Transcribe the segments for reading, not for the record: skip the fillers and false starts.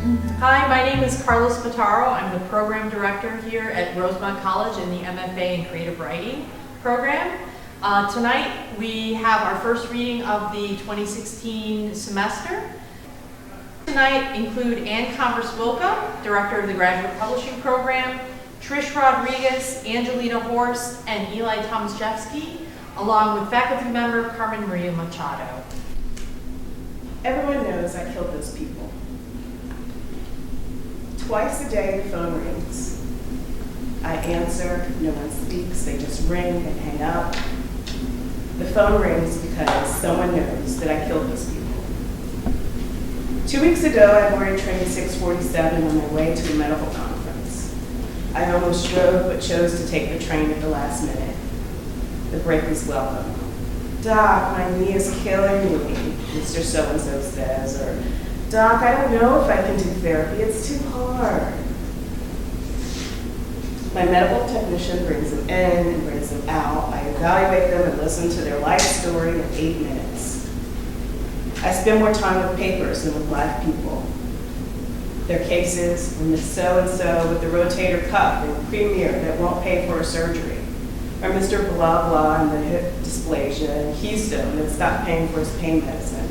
Hi, my name is Carlos Spataro. I'm the program director here at Rosemont College in the MFA in Creative Writing program. Tonight we have our first reading of the 2016 semester. Tonight include Ann Converse-Wilka, director of the Graduate Publishing Program, Trish Rodriguez, Angelina Horst, and Eli Tomaszewski, along with faculty member Carmen Maria Machado. Everyone knows I killed those people. Twice a day the phone rings. I answer, no one speaks, they just ring and hang up. The phone rings because someone knows that I killed those people. 2 weeks ago, I boarded train 647 on my way to a medical conference. I almost drove, but chose to take the train at the last minute. The break was welcome. Doc, my knee is killing me, Mr. So-and-so says, or Doc, I don't know if I can do therapy, it's too hard. My medical technician brings them in and brings them out. I evaluate them and listen to their life story in 8 minutes. I spend more time with papers than with live people. Their cases were Miss So-and-so with the rotator cuff and Premier that won't pay for her surgery. Or Mr. Blah Blah and the hip dysplasia and Keystone that stopped paying for his pain medicine.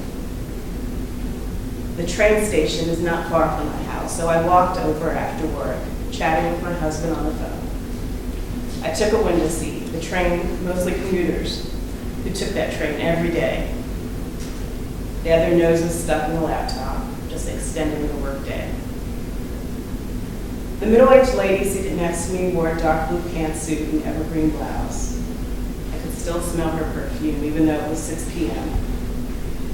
The train station is not far from my house, so I walked over after work, chatting with my husband on the phone. I took a window seat. The train, mostly commuters, who took that train every day. They had their noses stuck in the laptop, just extending the workday. The middle-aged lady seated next to me wore a dark blue pantsuit and evergreen blouse. I could still smell her perfume, even though it was 6 p.m.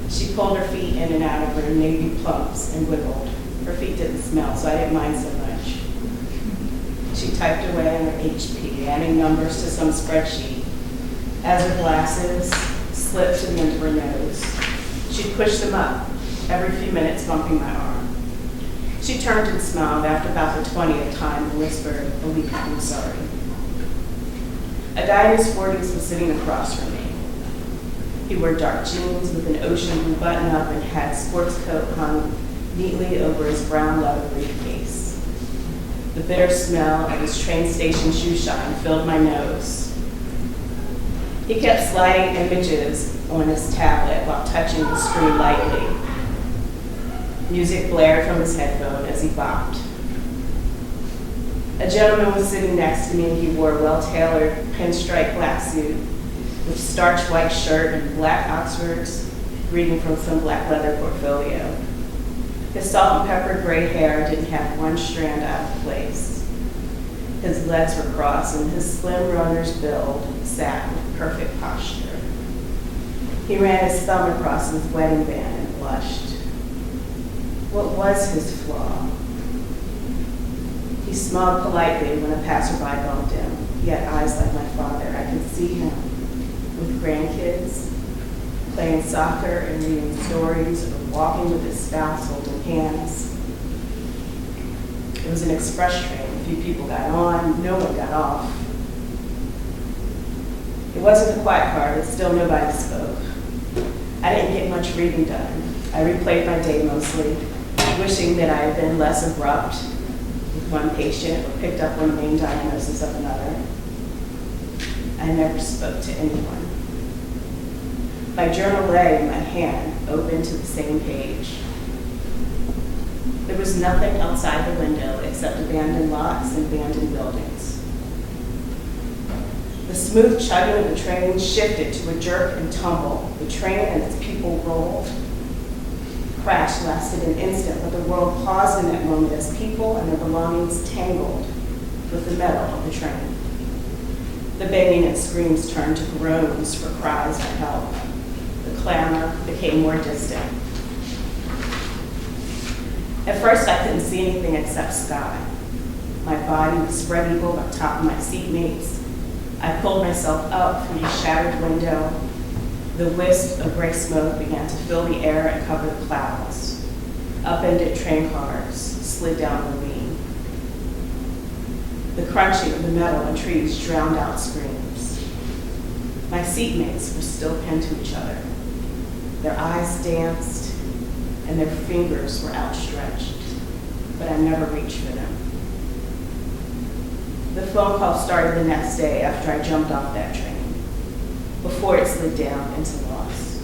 She pulled her feet in and out of her navy plumps and wiggled. Her feet didn't smell, so I didn't mind so much. She typed away on her HP, adding numbers to some spreadsheet. As her glasses slipped to the end of her nose, she'd push them up, every few minutes bumping my arm. She turned and smiled after about the 20th time and whispered, "A week, I'm sorry." A guy in his 40s was sitting across from me. He wore dark jeans with an ocean blue button-up and had a sports coat hung neatly over his brown leather briefcase. The bitter smell of his train station shoe shine filled my nose. He kept sliding images on his tablet while touching the screen lightly. Music blared from his headphone as he bopped. A gentleman was sitting next to me. He wore a well-tailored pinstripe black suit with starched white shirt and black Oxfords, reading from some black leather portfolio. His salt and pepper gray hair didn't have one strand out of place. His legs were crossed and his slim runner's build sat with perfect posture. He ran his thumb across his wedding band and blushed. What was his flaw? He smiled politely when a passerby bumped him. He had eyes like my father. I could see him with grandkids, playing soccer and reading stories, or walking with his spouse holding hands. It was an express train. A few people got on, no one got off. It wasn't a quiet car, but still nobody spoke. I didn't get much reading done. I replayed my day mostly, wishing that I had been less abrupt with one patient or picked up on the main diagnosis of another. I never spoke to anyone. My journal lay in my hand, open to the same page. There was nothing outside the window except abandoned lots and abandoned buildings. The smooth chugging of the train shifted to a jerk and tumble. The train and its people rolled. Crash lasted an instant, but the world paused in that moment as people and their belongings tangled with the metal of the train. The banging and screams turned to groans for cries for help. The clamor became more distant. At first, I couldn't see anything except sky. My body was spread eagled on top of my seatmates. I pulled myself up from the shattered window. The wisp of gray smoke began to fill the air and cover the clouds. Upended train cars slid down the ravine. The crunching of the metal and trees drowned out screams. My seatmates were still pinned to each other. Their eyes danced, and their fingers were outstretched. but I never reached for them. The phone call started the next day after I jumped off that train, before it slid down into loss.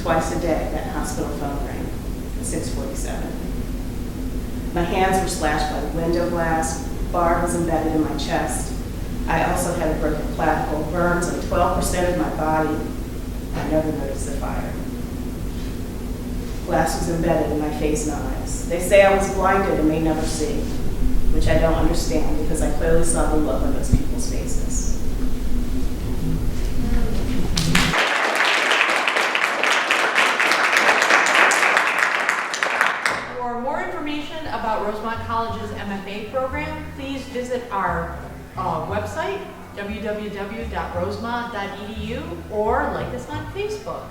Twice a day, that hospital phone rang at 6:47. My hands were slashed by the window glass, bar was embedded in my chest. I also had a broken clavicle, burns on 12% of my body. I never noticed the fire. Glass was embedded in my face and eyes. They say I was blinded and may never see, which I don't understand because I clearly saw the look on those people's faces. For more information about Rosemont College's MFA program, please visit our website, www.rosemont.edu, or like us on Facebook.